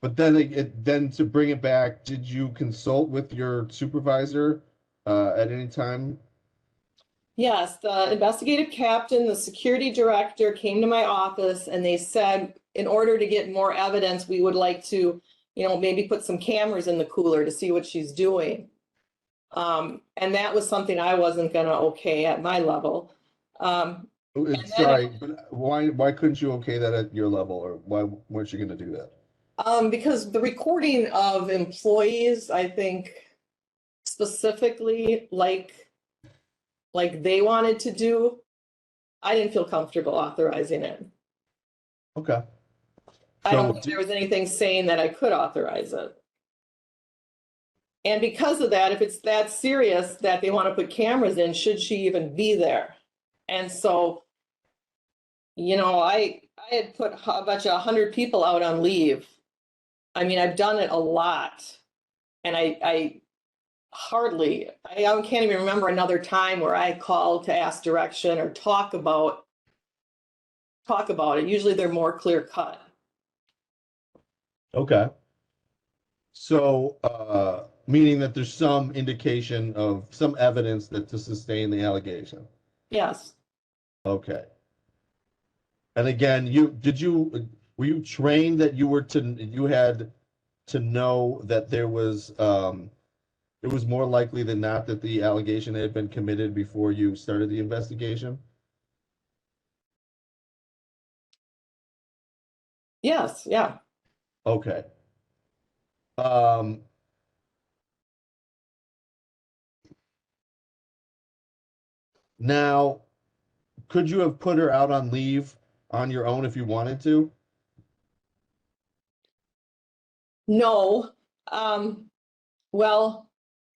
But then then to bring it back, did you consult with your supervisor at any time? Yes, the investigative captain, the security director came to my office and they said, in order to get more evidence, we would like to, maybe put some cameras in the cooler to see what she's doing. And that was something I wasn't gonna okay at my level. Sorry, but why couldn't you okay that at your level, or why weren't you going to do that? Because the recording of employees, I think specifically like they wanted to do, I didn't feel comfortable authorizing it. Okay. I don't think there was anything saying that I could authorize it. And because of that, if it's that serious that they want to put cameras in, should she even be there? And so, I had put a bunch of 100 people out on leave. I mean, I've done it a lot. And I can't even remember another time where I called to ask direction or talk about it. Usually they're more clear cut. Okay. So, meaning that there's some indication of some evidence that to sustain the allegation. Yes. Okay. And again, were you trained that you had to know that there was it was more likely than not that the allegation had been committed before you started the investigation? Yes. Yeah. Okay. Um, Now, could you have put her out on leave on your own if you wanted to? No. Well,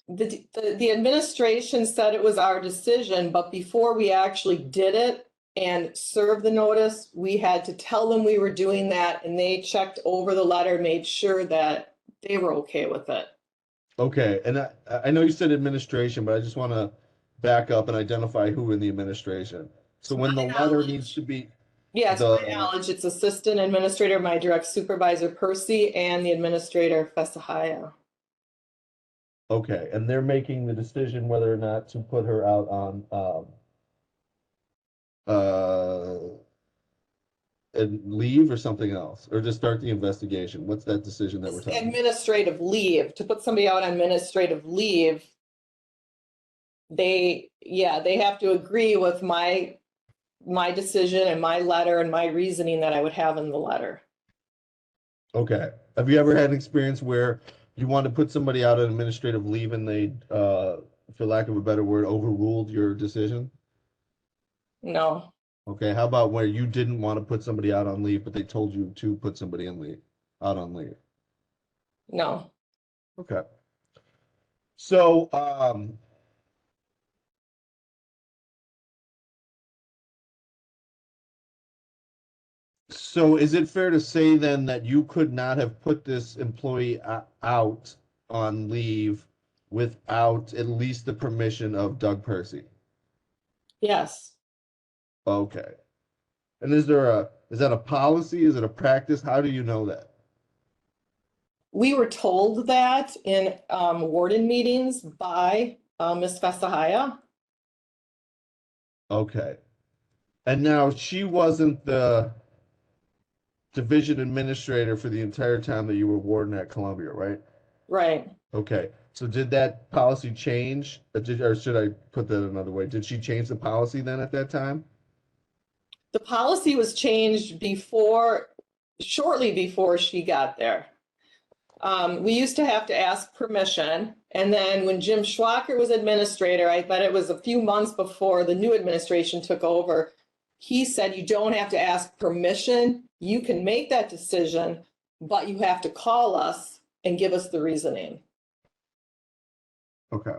the administration said it was our decision, but before we actually did it and served the notice, we had to tell them we were doing that, and they checked over the letter, made sure that they were okay with it. Okay, and I know you said administration, but I just want to back up and identify who in the administration. So To when the my letter needs knowledge, to be yeah, to my the knowledge, it's assistant administrator, my direct supervisor, Percy, and the administrator, Fassehaye. okay, and they're making the decision whether or not to put her out on uh and leave or something else, or just start the investigation. What's that decision that we're talking? Administrative leave, to put somebody out on administrative leave, they have to agree with my decision and my letter and my reasoning that I would have in the letter. Okay. Have you ever had an experience where you want to put somebody out on administrative leave and they, for lack of a better word, overruled your decision? No. Okay. How about where you didn't want to put somebody out on leave, but they told you to put somebody out on leave? No. Okay. So, so is it fair to say then that you could not have put this employee out on leave without at least the permission of Doug Percy? Yes. Okay. And is that a policy? Is it a practice? How do you know that? We were told that in warden meetings by Ms. Fassehaye. Okay. And now she wasn't the division administrator for the entire time that you were warden at Columbia, right? Right. Okay. So did that policy change? Or should I put that another way? Did she change the policy then at that time? The policy was changed shortly before she got there. We used to have to ask permission. And then when Jim Schwacker was administrator, I bet it was a few months before the new administration took over, he said, you don't have to ask permission. You can make that decision, but you have to call us and give us the reasoning. Okay.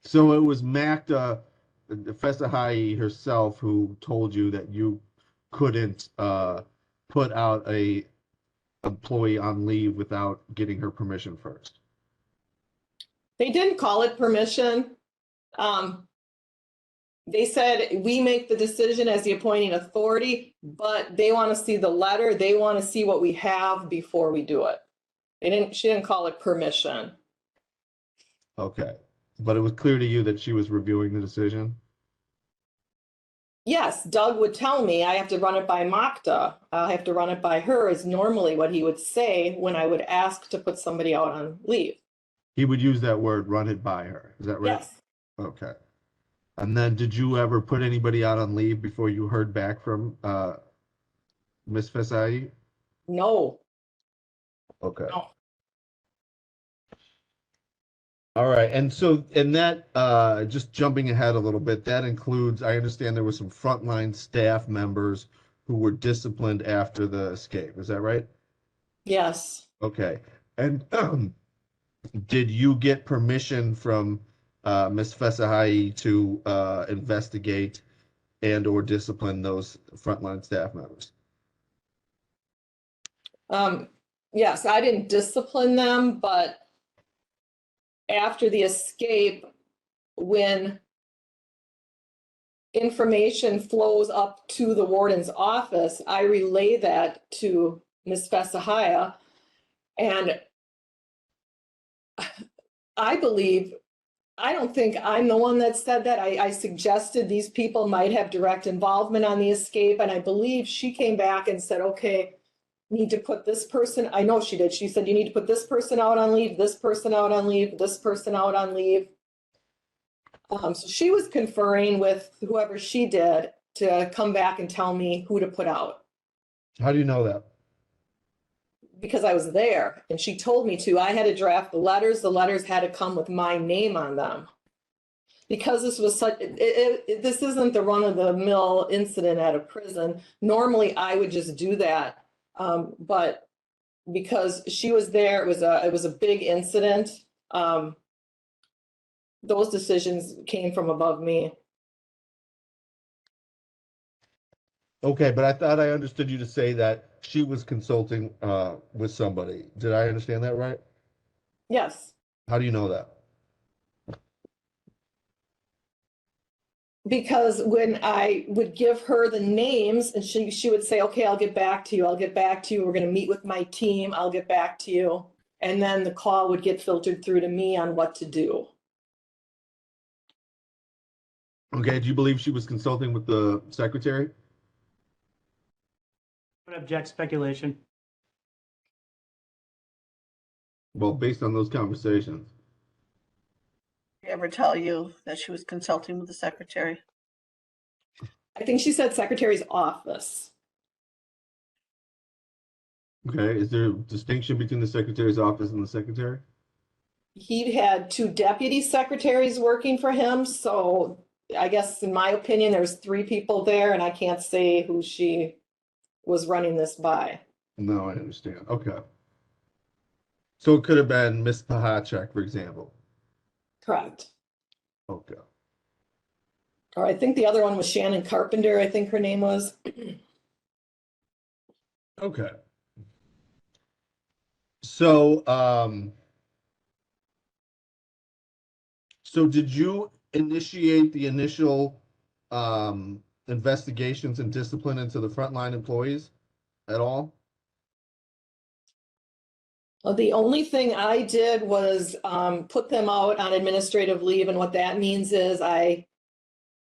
So it was Makda Fassehaye herself who told you that you couldn't put out a employee on leave without getting her permission first. They didn't call it permission. They said we make the decision as the appointing authority, but they want to see the letter. They want to see what we have before we do it. She didn't call it permission. Okay. But it was clear to you that she was reviewing the decision? Yes, Doug would tell me I have to run it by Makda. I'll have to run it by her is normally what he would say when I would ask to put somebody out on leave. He would use that word, run it by her. Is that right? Yes. Okay. And then did you ever put anybody out on leave before you heard back from Ms. Fassehaye? No. Okay. No. All right. And so, and that, just jumping ahead a little bit, that includes, I understand there were some frontline staff members who were disciplined after the escape. Is that right? Yes. Okay. And did you get permission from Ms. Fassehaye to investigate and or discipline those frontline staff members? Yes, I didn't discipline them, but after the escape, when information flows up to the warden's office, I relay that to Ms. Fassehaye. And I don't think I'm the one that said that. I suggested these people might have direct involvement on the escape. And I believe she came back and said, okay, need to put this person, I know she did. She said, you need to put this person out on leave, this person out on leave, this person out on leave. So she was conferring with whoever she did to come back and tell me who to put out. How do you know that? Because I was there and she told me to. I had to draft the letters had to come with my name on them. Because this was such, this isn't the run-of-the-mill incident at a prison. Normally I would just do that. But because she was there, it was a big incident. Those decisions came from above me. Okay, but I thought I understood you to say that she was consulting with somebody. Did I understand that right? Yes. How do you know that? Because when I would give her the names and she would say, okay, I'll get back to you. I'll get back to you. We're going to meet with my team. I'll get back to you. And then the call would get filtered through to me on what to do. Okay, do you believe she was consulting with the secretary? Would object speculation. Well, based on those conversations. Did she ever tell you that she was consulting with the secretary? I think she said secretary's office. Okay, is there a distinction between the secretary's office and the secretary? He had 2 deputy secretaries working for him. So I guess in my opinion, there's 3 people there and I can't say who she was running this by. No, I understand. Okay. So it could have been Miss Pahacek, for example. Correct. Okay. Or I think the other one was Shannon Carpenter, I think her name was. Okay. So, so did you initiate the initial investigations and discipline into the frontline employees at all? Well, the only thing I did was put them out on administrative leave. And what that means is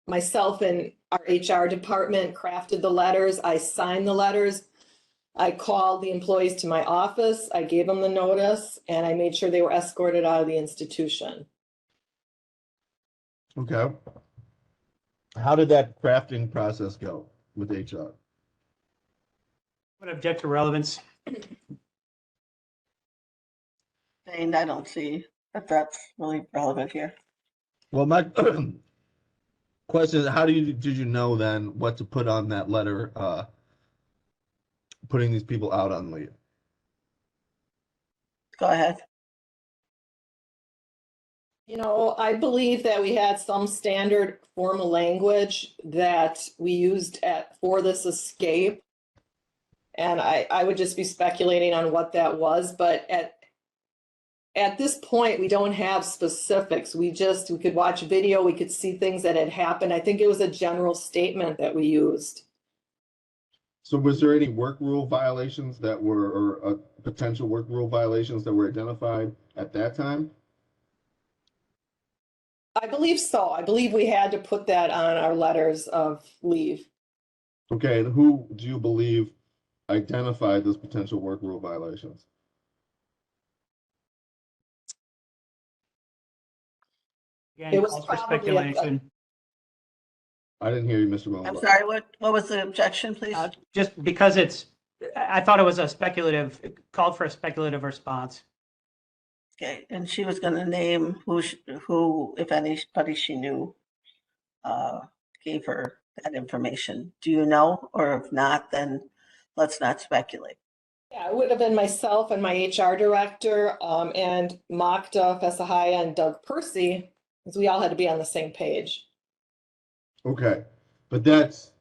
myself and our HR department crafted the letters. I signed the letters. I called the employees to my office. I gave them the notice and I made sure they were escorted out of the institution. Okay. How did that crafting process go with HR? Would object to relevance. And I don't see that that's really relevant here. Well, my question is, how did you know then what to put on that letter, putting these people out on leave? Go ahead. You know, I believe that we had some standard formal language that we used for this escape. And I would just be speculating on what that was, but At this point, we don't have specifics. We could watch video, we could see things that had happened. I think it was a general statement that we used. So was there any work rule violations that were, or potential work rule violations that were identified at that time? I believe so. I believe we had to put that on our letters of leave. Okay, and who do you believe identified those potential work rule violations? Again, It was calls for probably a- speculation. I didn't hear you, Mr. I'm Mullenweg. sorry, what was the objection, please? Just because I thought it was it called for a speculative response. Okay, and she was gonna name who, if anybody she knew, gave her that information. Do you know? Or if not, then let's not speculate. Yeah, it would have been myself and my HR director, and Makda Fassehaye and Doug Percy, because we all had to be on the same page. Okay, but that's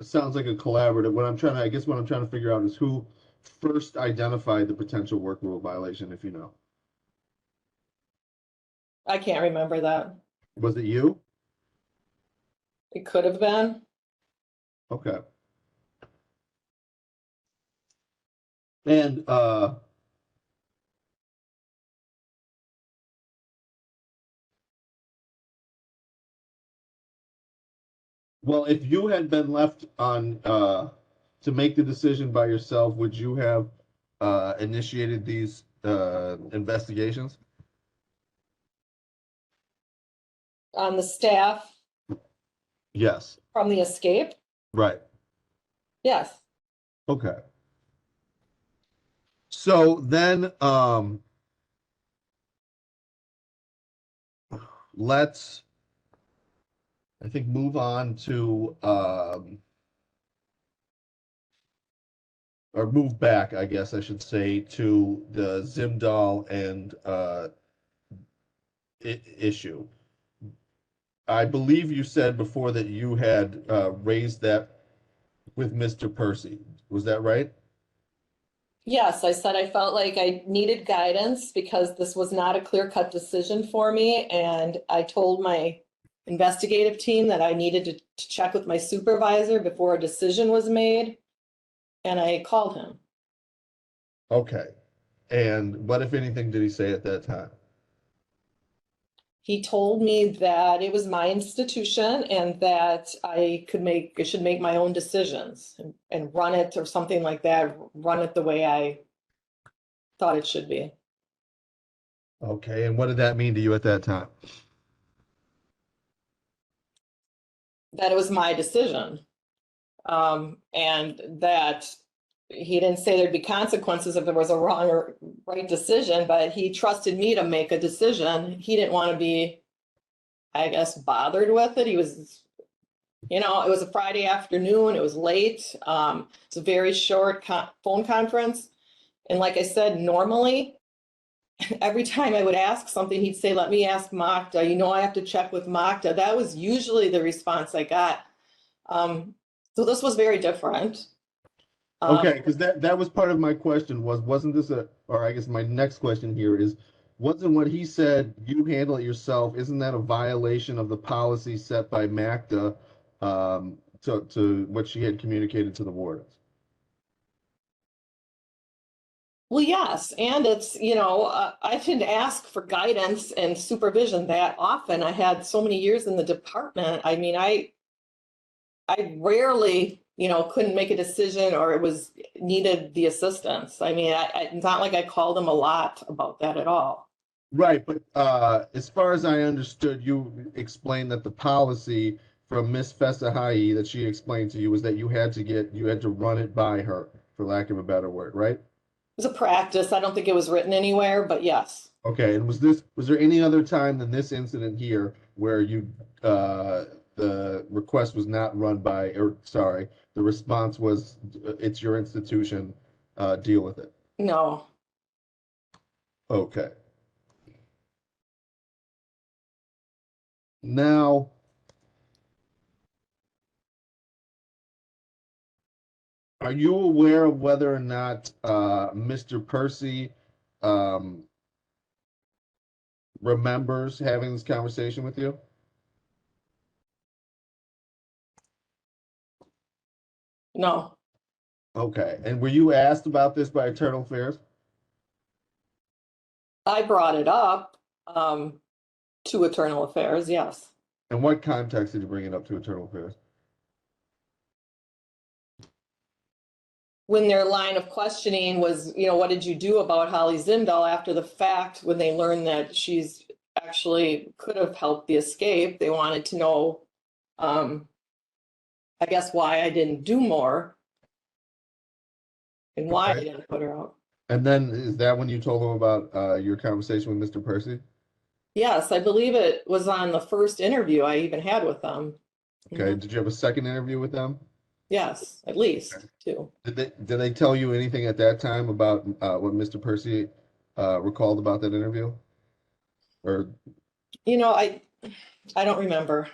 sounds like a collaborative. I guess what I'm trying to figure out is who first identified the potential work rule violation, if you know. I can't remember that. Was it you? It could have been. Okay. And well, if you had been left on to make the decision by yourself, would you have initiated these investigations? On the staff Yes. from the escape? Right. Yes. Okay. So then let's I think move on to or move back, I guess I should say, to the Zimdal and issue. I believe you said before that you had raised that with Mr. Percy. Was that right? Yes, I said I felt like I needed guidance because this was not a clear-cut decision for me. And I told my investigative team that I needed to check with my supervisor before a decision was made. And I called him. Okay. And what, if anything, did he say at that time? He told me that it was my institution and that I should make my own decisions and run it or something like that, run it the way I thought it should be. Okay. And what did that mean to you at that time? That it was my decision. And that he didn't say there'd be consequences if there was a wrong or right decision, but he trusted me to make a decision. He didn't want to be, I guess, bothered with it. He was, it was a Friday afternoon. It was late. It's a very short phone conference. And like I said, normally, every time I would ask something, he'd say, let me ask Makda. I have to check with Makda. That was usually the response I got. So this was very different. Okay, because that was part of my question wasn't this or I guess my next question here is, wasn't what he said, you handle it yourself, isn't that a violation of the policy set by Makda to what she had communicated to the wardens? Well, yes, and it's, I didn't ask for guidance and supervision that often. I had so many years in the department. I mean, I rarely, couldn't make a decision or it was needed the assistance. I mean, it's not like I called him a lot about that at all. Right, but as far as I understood, you explained that the policy from Miss Fassehaye that she explained to you was that you had to run it by her, for lack of a better word, right? It was a practice. I don't think it was written anywhere, but yes. Okay, and was there any other time than this incident here where the request was not run by, or sorry, the response was, it's your institution, deal with it? No. Okay. Now, are you aware of whether or not Mr. Percy remembers having this conversation with you? No, Okay, and were you asked about this by Internal Affairs? I brought it up to Internal Affairs, yes. In what context did you bring it up to Internal Affairs? When their line of questioning was, what did you do about Holly Zimdahl after the fact, when they learned that she's actually could have helped the escape, they wanted to know, I guess, why I didn't do more and why I Okay. didn't put her out. And then is that when you told them about your conversation with Mr. Percy? Yes, I believe it was on the first interview I even had with them. Okay, Mhm. did you have a second interview with them? Yes, at least two. Did they tell you anything at that time about what Mr. Percy recalled about that interview? Or I don't remember.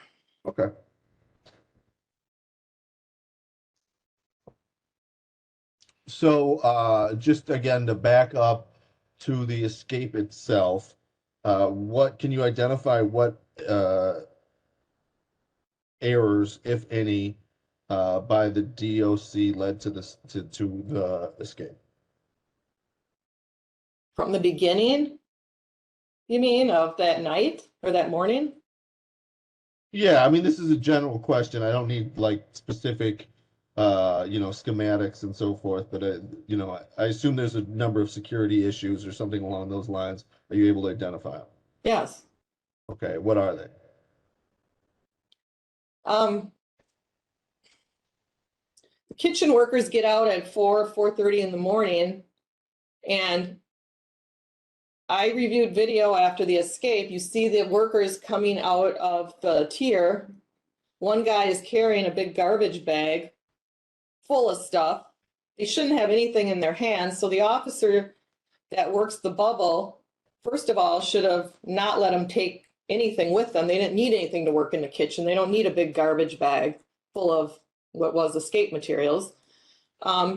okay. So just again to back up to the escape itself, what can you identify what errors, if any, by the DOC led to this to the escape? From the beginning, you mean, of that night or that morning? Yeah, I mean this is a general question. I don't need like specific schematics and so forth, but I assume there's a number of security issues or something along those lines. Are you able to identify them? Yes. Okay, what are they? Um, the kitchen workers get out at 4:30 in the morning, and I reviewed video after the escape. You see the workers coming out of the tier. One guy is carrying a big garbage bag full of stuff. They shouldn't have anything in their hands. So the officer that works the bubble, first of all, should have not let them take anything with them. They didn't need anything to work in the kitchen. They don't need a big garbage bag full of what was escape materials.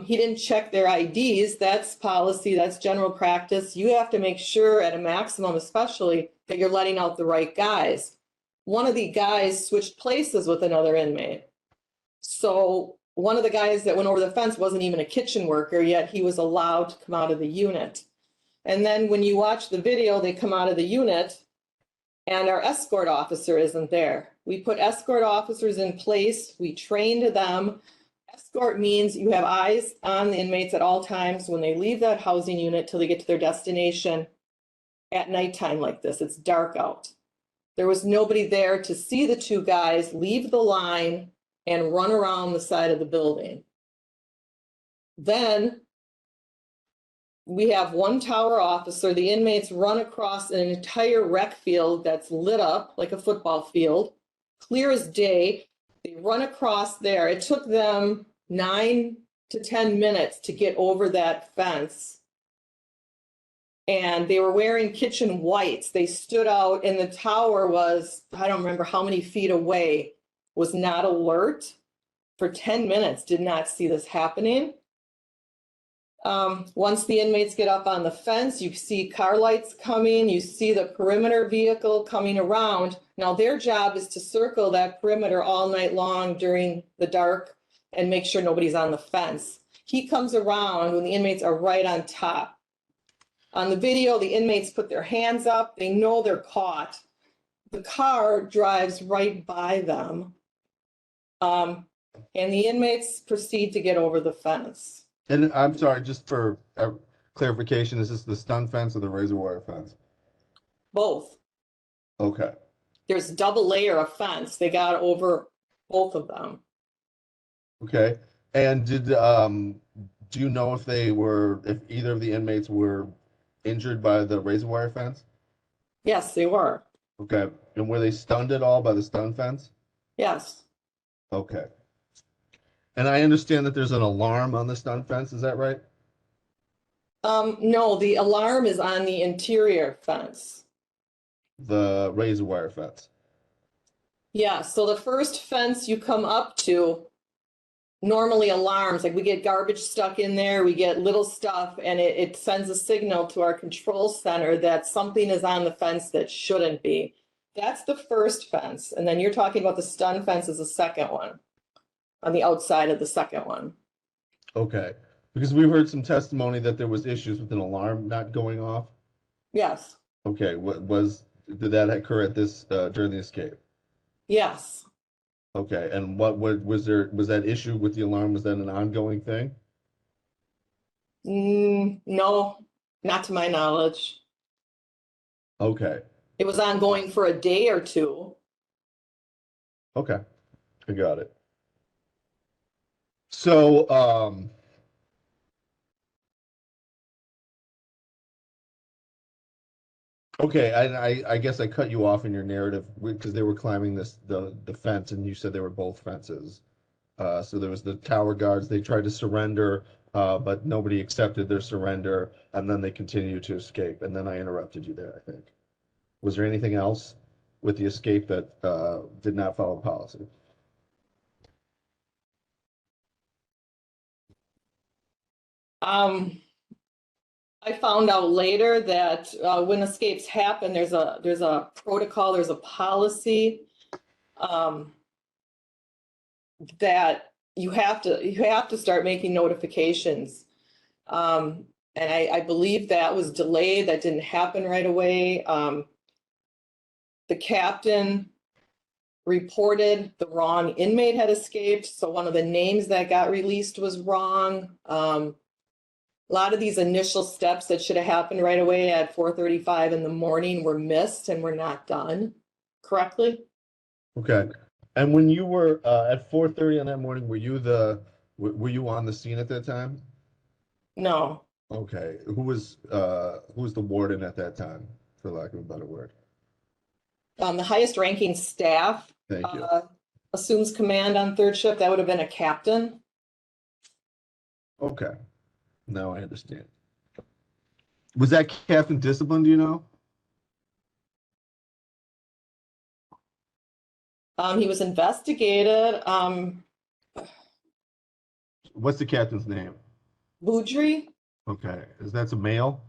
He didn't check their IDs. That's policy, that's general practice. You have to make sure at a maximum, especially, that you're letting out the right guys. One of the guys switched places with another inmate. So one of the guys that went over the fence wasn't even a kitchen worker, yet he was allowed to come out of the unit. And then when you watch the video, they come out of the unit and our escort officer isn't there. We put escort officers in place. We trained them. Escort means you have eyes on the inmates at all times when they leave that housing unit till they get to their destination at nighttime like this. It's dark out. There was nobody there to see the two guys leave the line and run around the side of the building. Then we have one tower officer. The inmates run across an entire rec field that's lit up like a football field, clear as day. They run across there. It took them 9 to 10 minutes to get over that fence. And they were wearing kitchen whites. They stood out, and the tower was, I don't remember how many feet away, was not alert for 10 minutes, did not see this happening. Once the inmates get up on the fence, you see car lights coming, you see the perimeter vehicle coming around. Now their job is to circle that perimeter all night long during the dark and make sure nobody's on the fence. He comes around when the inmates are right on top. On the video, the inmates put their hands up, they know they're caught. The car drives right by them. And the inmates proceed to get over the fence. And I'm sorry, just for clarification, is this the stun fence or the razor wire fence? Both. Okay. There's double layer of fence. They got over both of them. Okay. And do you know if either of the inmates were injured by the razor wire fence? Yes, they were. Okay. And were they stunned at all by the stun fence? Yes. Okay. And I understand that there's an alarm on the stun fence, is that right? No, the alarm is on the interior fence. The razor wire fence. Yeah, so the first fence you come up to, normally alarms, like we get garbage stuck in there, we get little stuff, and it sends a signal to our control center that something is on the fence that shouldn't be. That's the first fence. And then you're talking about the stun fence is the second one, on the outside of the second one. Okay, because we heard some testimony that there was issues with an alarm not going off. Yes, Okay, did that occur at this, during the escape? yes. Okay, and was that issue with the alarm, was that an ongoing thing? No, not to my knowledge. Okay, It was ongoing for a day or two. okay, I got it. So, okay, I guess I cut you off in your narrative because they were climbing the fence, and you said they were both fences. So there was the tower guards, they tried to surrender, but nobody accepted their surrender, and then they continued to escape, and then I interrupted you there, I think. Was there anything else with the escape that did not follow policy? I found out later that when escapes happen, there's a protocol, there's a policy that you have to start making notifications. And I believe that was delayed, that didn't happen right away. The captain reported the wrong inmate had escaped, so one of the names that got released was wrong. A lot of these initial steps that should have happened right away at 4:35 in the morning were missed and were not done correctly. Okay, and when you were at 4:30 on that morning, were you on the scene at that time? No, Okay, who was the warden at that time, for lack of a better word? the highest ranking staff Thank you. assumes command on third shift. That would have been a captain. Okay, now I understand. Was that captain disciplined, do you know? He was investigated. What's the captain's name? Boudry, Okay, that's a male?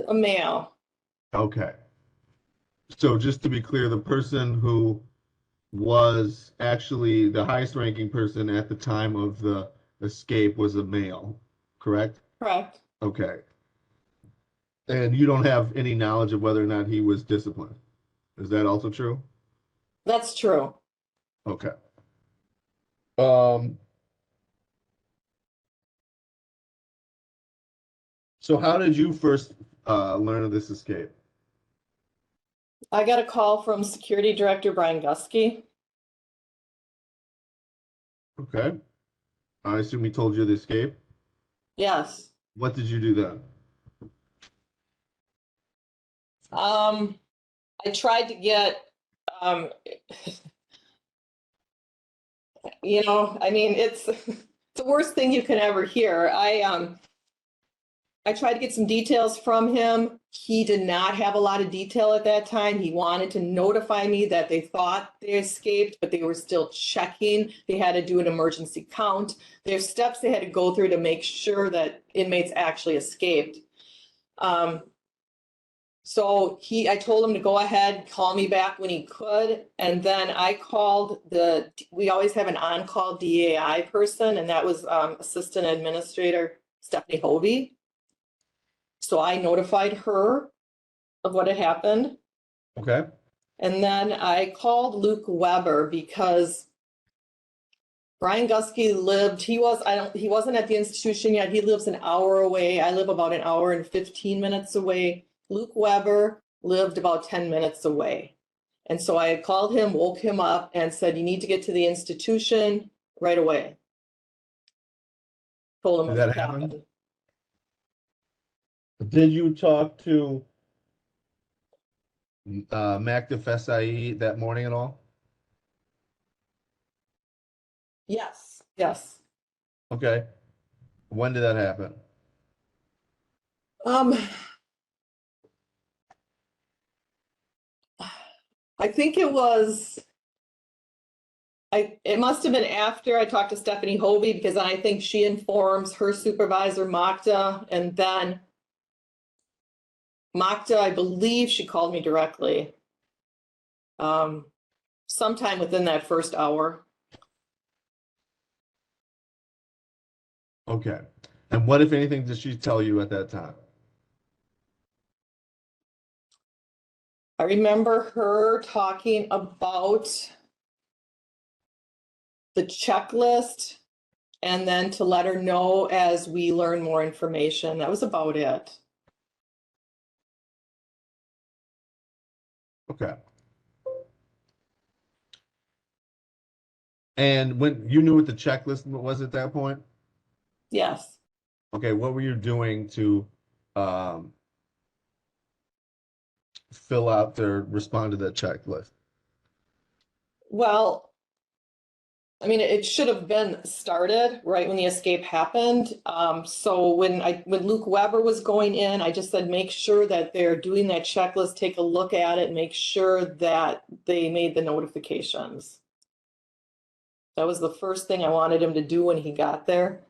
a male. Okay. So just to be clear, the person who was actually the highest ranking person at the time of the escape was a male, correct? Correct. Okay. And you don't have any knowledge of whether or not he was disciplined. Is that also true? That's true. Okay. Um, so how did you first learn of this escape? I got a call from Security Director Brian Gusky. Okay. I assume he told you the escape. Yes. What did you do then? I tried to get, I mean, it's the worst thing you can ever hear. I tried to get some details from him. He did not have a lot of detail at that time. He wanted to notify me that they thought they escaped, but they were still checking. They had to do an emergency count. There's steps they had to go through to make sure that inmates actually escaped. So I told him to go ahead, call me back when he could. And then I called we always have an on-call DAI person, and that was Assistant Administrator Stephanie Hovey. So I notified her of what had happened. Okay. And then I called Luke Weber because Brian Gusky he wasn't at the institution yet. He lives an hour away. I live about an hour and 15 minutes away. Luke Weber lived about 10 minutes away. And so I called him, woke him up, and said, you need to get to the institution right away. Told him Did that what happen? happened. Did you talk to Makda Fassehaye that morning at all? Yes, yes. Okay. When did that happen? I think it was It must have been after I talked to Stephanie Hovey, because I think she informs her supervisor, Makda, and then Makda, I believe she called me directly. Sometime within that first hour. Okay. And what, if anything, did she tell you at that time? I remember her talking about the checklist and then to let her know as we learn more information. That was about it. Okay. And when you knew what the checklist was at that point? Yes. Okay, what were you doing to fill out or respond to that checklist? Well, I mean, it should have been started right when the escape happened. So when Luke Weber was going in, I just said, make sure that they're doing that checklist, take a look at it, make sure that they made the notifications. That was the first thing I wanted him to do when he got there.